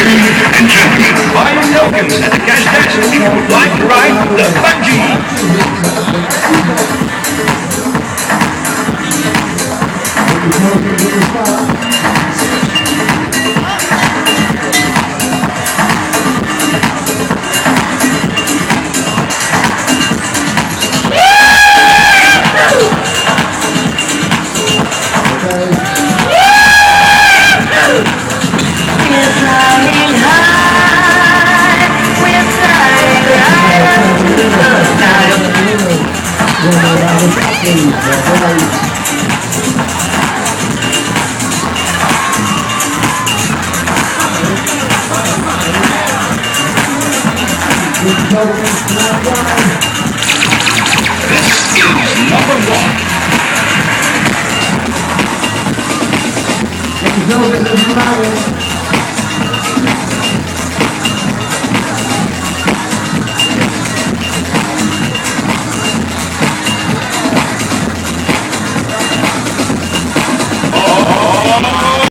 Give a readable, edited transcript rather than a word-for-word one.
Ladies and gentlemen, Brian Elkins at the cash desk would like to ride the bungee. This is number one. Thank you.